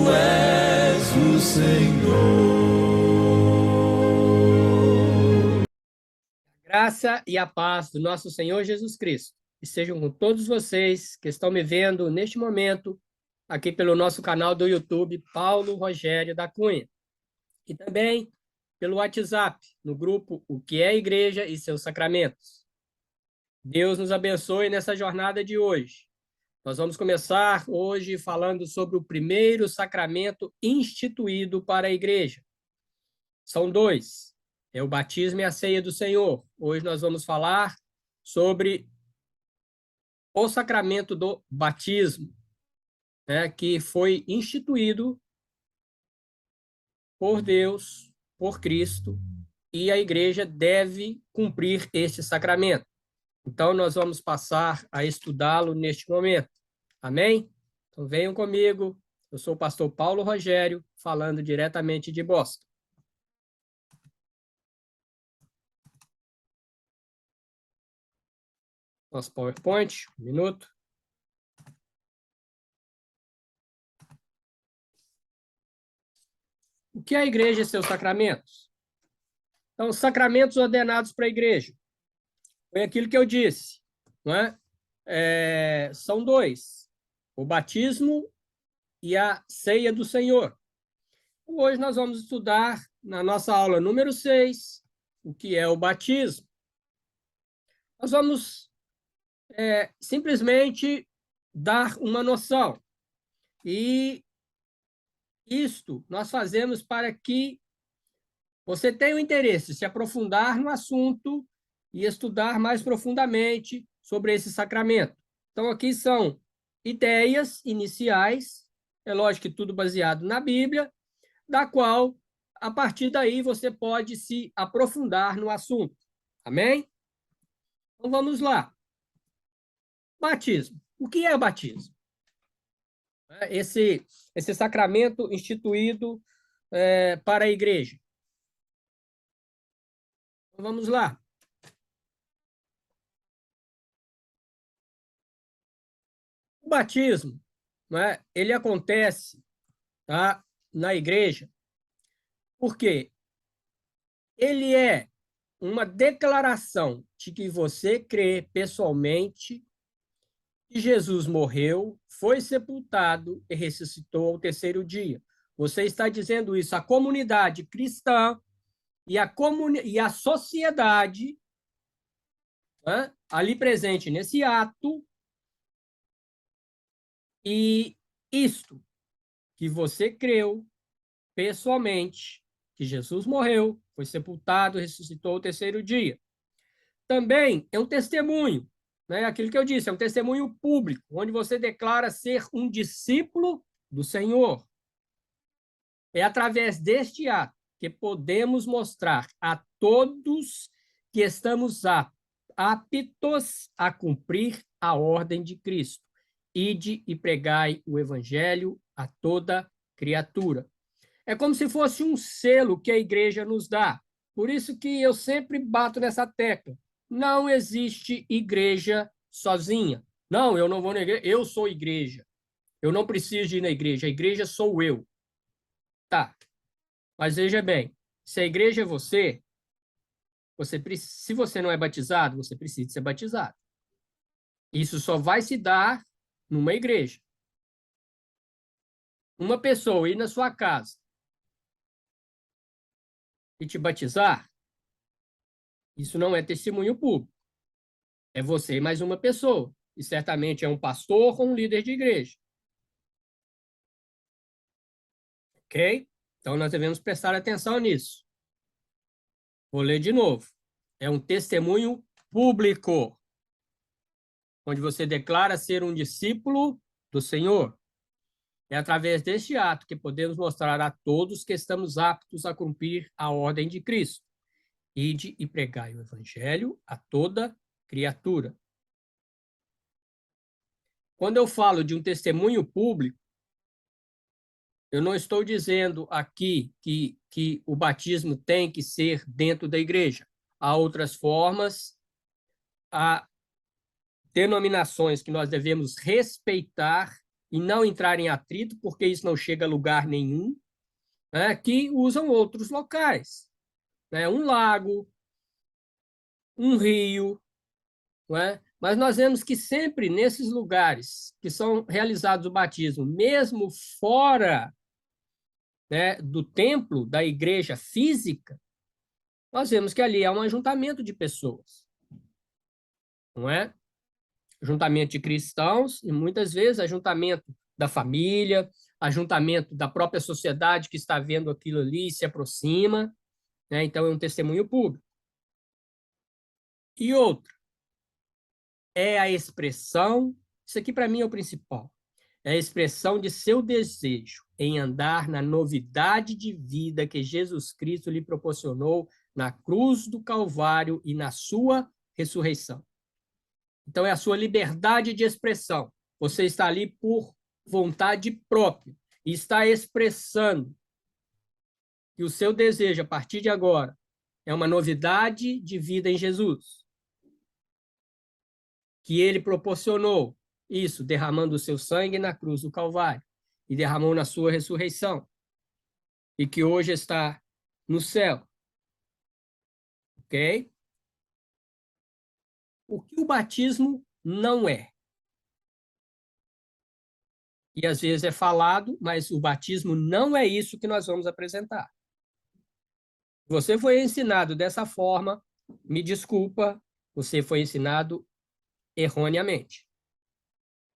és o Senhor. Graça e a paz do nosso Senhor Jesus Cristo estejam com todos vocês que estão me vendo neste momento aqui pelo nosso canal do YouTube, Paulo Rogério da Cunha, e também pelo WhatsApp, no grupo O que é Igreja e seus Sacramentos. Deus nos abençoe nessa jornada de hoje. Nós vamos começar hoje falando sobre o primeiro sacramento instituído para a Igreja. São dois, é o batismo e a ceia do Senhor. Hoje nós vamos falar sobre o sacramento do batismo, né, que foi instituído por Deus, por Cristo, e a Igreja deve cumprir este sacramento. Então, nós vamos passar a estudá-lo neste momento. Amém? Então, venham comigo. Eu sou o pastor Paulo Rogério, falando diretamente de Boston. Nosso PowerPoint, um minuto. O que é a Igreja e seus sacramentos? Então, os sacramentos ordenados para a Igreja. Foi aquilo que eu disse, não é? São dois, o batismo e a ceia do Senhor. Hoje nós vamos estudar, na nossa aula número 6, o que é o batismo. Nós vamos simplesmente dar uma noção. E isto nós fazemos para que você tenha o interesse de se aprofundar no assunto e estudar mais profundamente sobre esse sacramento. Então, aqui são ideias iniciais, é lógico que tudo baseado na Bíblia, da qual, a partir daí, você pode se aprofundar no assunto. Amém? Então, vamos lá. Batismo. O que é o batismo? Esse sacramento instituído para a Igreja. Então, vamos lá. O batismo, né, ele acontece, tá, na Igreja, porque ele é uma declaração de que você crê pessoalmente que Jesus morreu, foi sepultado e ressuscitou ao terceiro dia. Você está dizendo isso à comunidade cristã e à sociedade, né, ali presente nesse ato, e isto, que você creu pessoalmente que Jesus morreu, foi sepultado e ressuscitou ao terceiro dia. Também é um testemunho, né? Aquilo que eu disse, é um testemunho público, onde você declara ser um discípulo do Senhor. É através deste ato que podemos mostrar a todos que estamos aptos a cumprir a ordem de Cristo. Ide e pregai o evangelho a toda criatura. É como se fosse um selo que a Igreja nos dá. Por isso que eu sempre bato nessa tecla. Não existe igreja sozinha. Não, eu não vou na igreja, eu sou igreja. Eu não preciso ir na igreja, a igreja sou eu. Tá, mas veja bem, se a igreja é você, se você não é batizado, você precisa ser batizado. Isso só vai se dar numa igreja. Uma pessoa ir na sua casa e te batizar, isso não é testemunho público. É você e mais uma pessoa. E certamente é um pastor ou um líder de igreja. Ok? Então, nós devemos prestar atenção nisso. Vou ler de novo. É um testemunho público, onde você declara ser um discípulo do Senhor. É através deste ato que podemos mostrar a todos que estamos aptos a cumprir a ordem de Cristo. Ide e pregai o evangelho a toda criatura. Quando eu falo de um testemunho público, eu não estou dizendo aqui que o batismo tem que ser dentro da igreja. Há outras formas, há denominações que nós devemos respeitar e não entrar em atrito, porque isso não chega a lugar nenhum, né, que usam outros locais, né, um lago, um rio, né? Mas nós vemos que sempre nesses lugares que são realizados o batismo, mesmo fora, né, do templo, da igreja física, nós vemos que ali é um ajuntamento de pessoas, não é? Ajuntamento de cristãos e muitas vezes ajuntamento da família, ajuntamento da própria sociedade que está vendo aquilo ali e se aproxima, né? Então é um testemunho público. E outra, é a expressão, isso aqui para mim é o principal, é a expressão de seu desejo em andar na novidade de vida que Jesus Cristo lhe proporcionou na cruz do Calvário e na sua ressurreição. Então, é a sua liberdade de expressão. Você está ali por vontade própria e está expressando que o seu desejo, a partir de agora, é uma novidade de vida em Jesus. Que ele proporcionou isso, derramando o seu sangue na cruz do Calvário e derramou na sua ressurreição. E que hoje está no céu. Ok? O que o batismo não é? E às vezes é falado, mas o batismo não é isso que nós vamos apresentar. Você foi ensinado dessa forma, me desculpa, você foi ensinado erroneamente.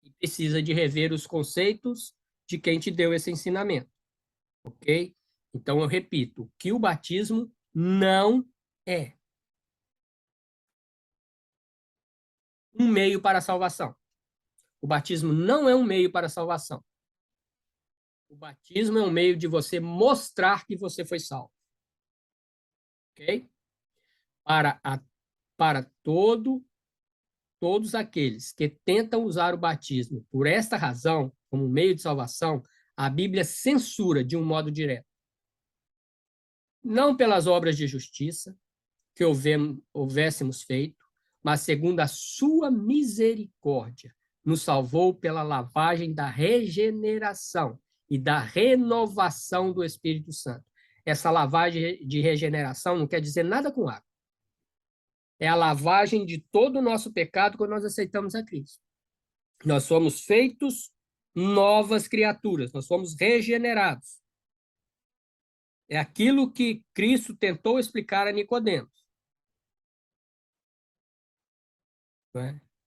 E precisa de rever os conceitos de quem te deu esse ensinamento, ok? Então, eu repito, que o batismo não é um meio para a salvação. O batismo não é um meio para a salvação. O batismo é um meio de você mostrar que você foi salvo. Ok? Para todos aqueles que tentam usar o batismo por esta razão, como meio de salvação, a Bíblia censura de um modo direto. Não pelas obras de justiça que houvéssemos feito, mas segundo a sua misericórdia, nos salvou pela lavagem da regeneração e da renovação do Espírito Santo. Essa lavagem de regeneração não quer dizer nada com água. É a lavagem de todo o nosso pecado quando nós aceitamos a Cristo. Nós somos feitos novas criaturas, nós somos regenerados. É aquilo que Cristo tentou explicar a Nicodemos.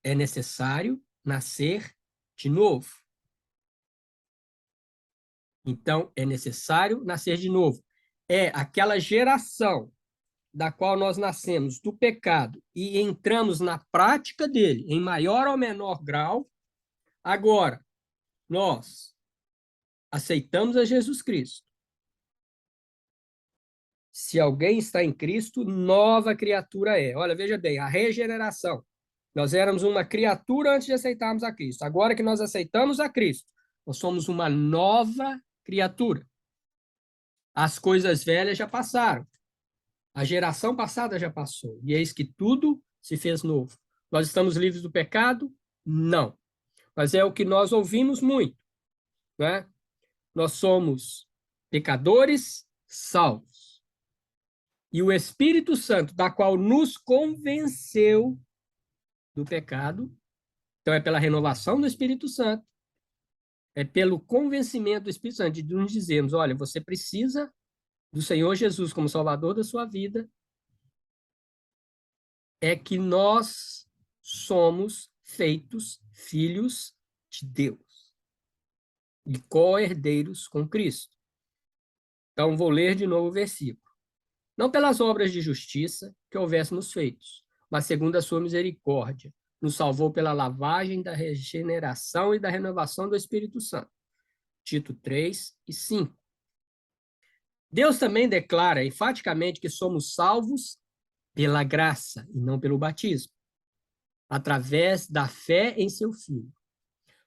É necessário nascer de novo. Então, é necessário nascer de novo. É aquela geração da qual nós nascemos do pecado e entramos na prática dele, em maior ou menor grau. Agora, nós aceitamos a Jesus Cristo. Se alguém está em Cristo, nova criatura é. Olha, veja bem, a regeneração. Nós éramos uma criatura antes de aceitarmos a Cristo. Agora que nós aceitamos a Cristo, nós somos uma nova criatura. As coisas velhas já passaram. A geração passada já passou. E eis que tudo se fez novo. Nós estamos livres do pecado? Não. Mas é o que nós ouvimos muito, né? Nós somos pecadores salvos. E o Espírito Santo, da qual nos convenceu do pecado, então é pela renovação do Espírito Santo, é pelo convencimento do Espírito Santo, de nos dizermos, olha, você precisa do Senhor Jesus como Salvador da sua vida, é que nós somos feitos filhos de Deus e co-herdeiros com Cristo. Então, vou ler de novo o versículo. Não pelas obras de justiça que houvéssemos feitos, mas segundo a sua misericórdia, nos salvou pela lavagem da regeneração e da renovação do Espírito Santo. Tito 3 e 5. Deus também declara enfaticamente que somos salvos pela graça e não pelo batismo, através da fé em seu Filho.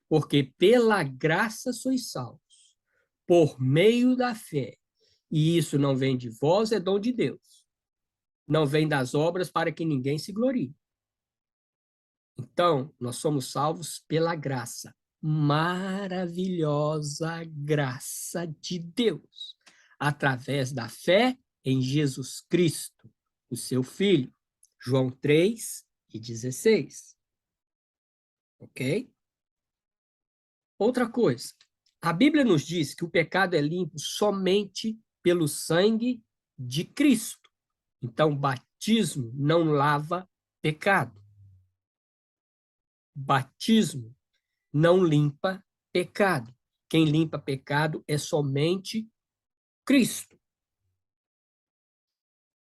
Porque pela graça sois salvos, por meio da fé. E isso não vem de vós, é dom de Deus. Não vem das obras para que ninguém se glorie. Então, nós somos salvos pela graça. maravilhosa graça de Deus, através da fé em Jesus Cristo, o seu Filho. João 3:16. Ok? Outra coisa, a Bíblia nos diz que o pecado é limpo somente pelo sangue de Cristo. Então, batismo não lava pecado. Batismo não limpa pecado. Quem limpa pecado é somente Cristo.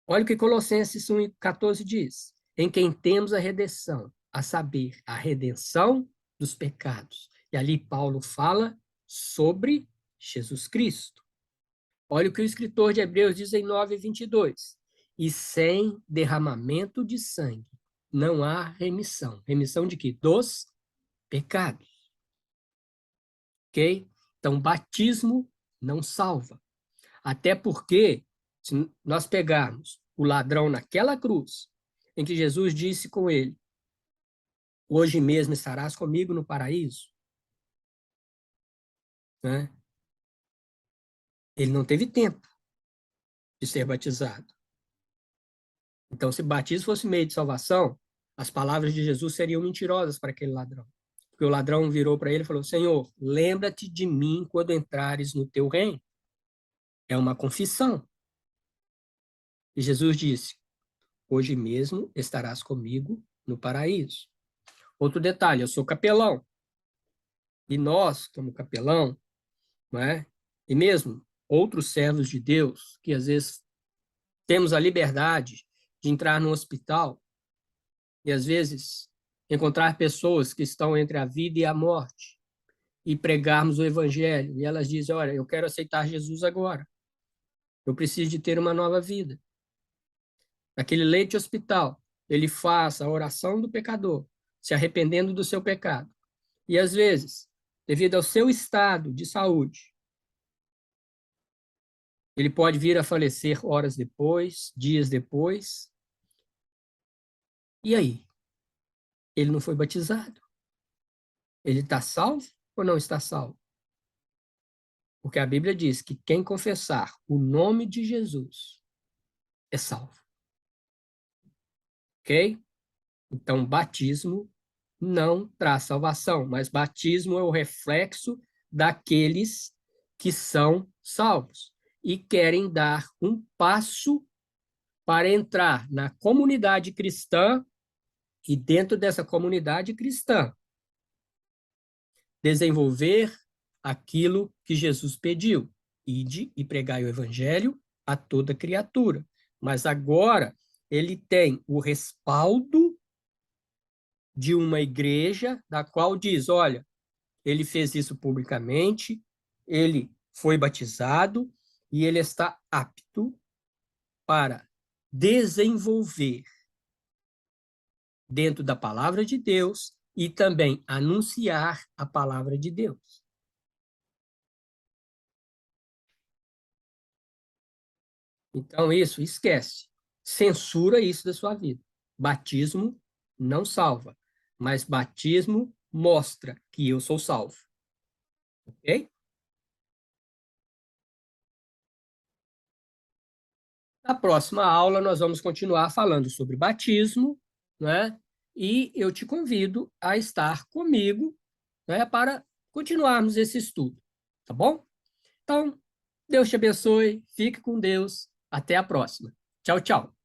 Olha o que Colossenses 1:14 diz. Em quem temos a redenção, a saber, a redenção dos pecados. E ali Paulo fala sobre Jesus Cristo. Olha o que o escritor de Hebreus diz em 9:22. E sem derramamento de sangue não há remissão. Remissão de quê? Dos pecados. Ok? Então, batismo não salva. Até porque, se nós pegarmos o ladrão naquela cruz, em que Jesus disse com ele, hoje mesmo estarás comigo no paraíso, né? Ele não teve tempo de ser batizado. Então, se batismo fosse meio de salvação, as palavras de Jesus seriam mentirosas para aquele ladrão. Porque o ladrão virou para ele e falou, Senhor, lembra-te de mim quando entrares no teu reino. É uma confissão. E Jesus disse, hoje mesmo estarás comigo no paraíso. Outro detalhe, eu sou capelão. E nós, como capelão, não é? E mesmo outros servos de Deus, que às vezes temos a liberdade de entrar no hospital e às vezes encontrar pessoas que estão entre a vida e a morte e pregarmos o evangelho. E elas dizem, olha, eu quero aceitar Jesus agora. Eu preciso de ter uma nova vida. Naquele leito de hospital, ele faz a oração do pecador, se arrependendo do seu pecado. E às vezes, devido ao seu estado de saúde, ele pode vir a falecer horas depois, dias depois. E aí? Ele não foi batizado? Ele está salvo ou não está salvo? Porque a Bíblia diz que quem confessar o nome de Jesus é salvo. Ok? Então, batismo não traz salvação, mas batismo é o reflexo daqueles que são salvos e querem dar um passo para entrar na comunidade cristã e, dentro dessa comunidade cristã, desenvolver aquilo que Jesus pediu: ide e pregai o evangelho a toda criatura. Mas agora ele tem o respaldo de uma igreja da qual diz: olha, ele fez isso publicamente, ele foi batizado e ele está apto para desenvolver dentro da palavra de Deus e também anunciar a palavra de Deus. Então, isso, esquece. Censura isso da sua vida. Batismo não salva, mas batismo mostra que eu sou salvo. Ok? Na próxima aula, nós vamos continuar falando sobre batismo, né? E eu te convido a estar comigo, né, para continuarmos esse estudo, tá bom? Então, Deus te abençoe, fique com Deus, até a próxima. Tchau, tchau.